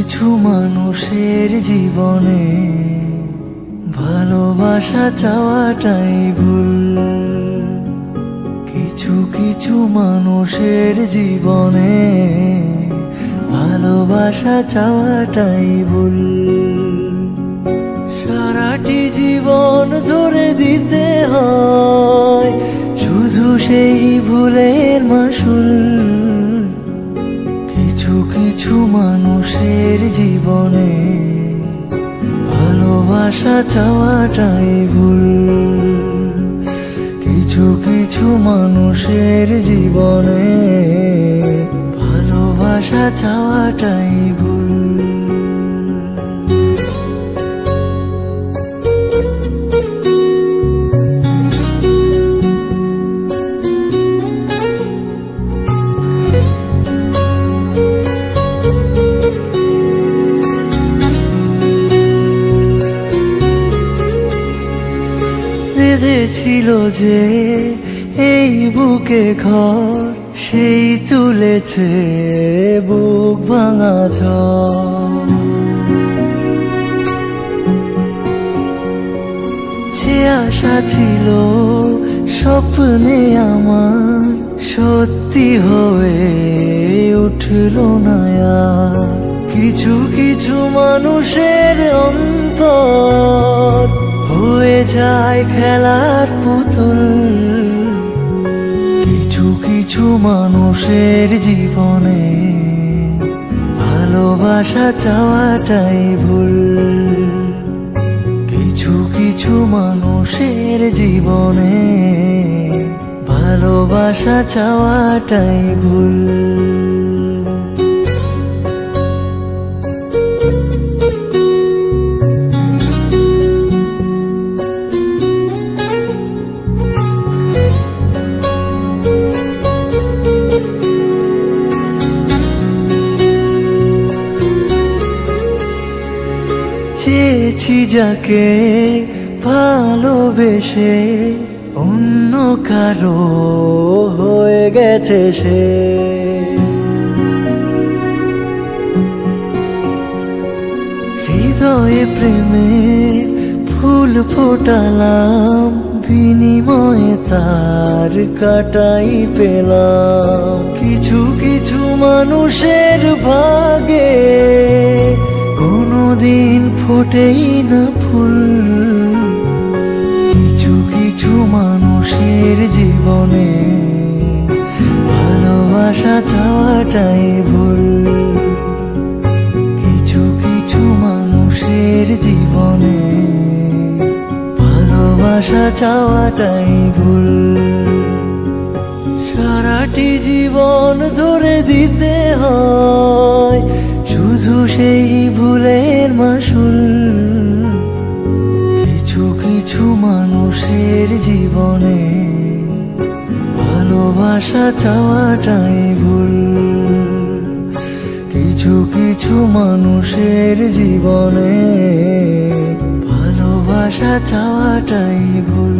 কিছু মানুষের জীবনে ভালোবাসা চাওয়াটাই ভুল। কিছু কিছু মানুষের জীবনে ভালোবাসা চাওয়াটাই ভুল। সারাটি জীবন ধরে দিতে হয় শুধু সেই ভুলের মাসুল। কিছু কিছু মানুষের জীবনে ভালোবাসা চাওয়াটাই ভুল। কিছু কিছু মানুষের জীবনে ভালোবাসা চাওয়াটাই ভুল। বেঁধেছিল যে এই বুকে ঘর, সেই তুলেছে বুক ভাঙা ঝড়। যে আশা ছিল স্বপ্নে আমার সত্যি হয়ে উঠল না আর। কিছু কিছু মানুষের অন্তর হয়ে যায় খেলার পুতুল। কিছু কিছু মানুষের জীবনে ভালোবাসা চাওয়াটাই ভুল। কিছু কিছু মানুষের জীবনে ভালোবাসা চাওয়াটাই ভুল। চেয়েছি যাকে ভালোবেসে অন্য কারো হয়ে গেছে সে। হৃদয়ে প্রেমে ফুল ফোটালাম, বিনিময়ে তার কাটাই পেলাম। কিছু কিছু মানুষের ভাগে কোনদিন ফোটেই না ফুল। কিছু কিছু মানুষের জীবনে ভালোবাসা চাওয়াটাই ভুল। কিছু কিছু মানুষের জীবনে ভালোবাসা চাওয়াটাই ভুল। সারাটি জীবন ধরে দিতে হয় শুধু সেই ভুলের মাসুল। কিছু কিছু মানুষের জীবনে ভালোবাসা চাওয়াটাই ভুল। কিছু কিছু মানুষের জীবনে ভালোবাসা চাওয়াটাই ভুল।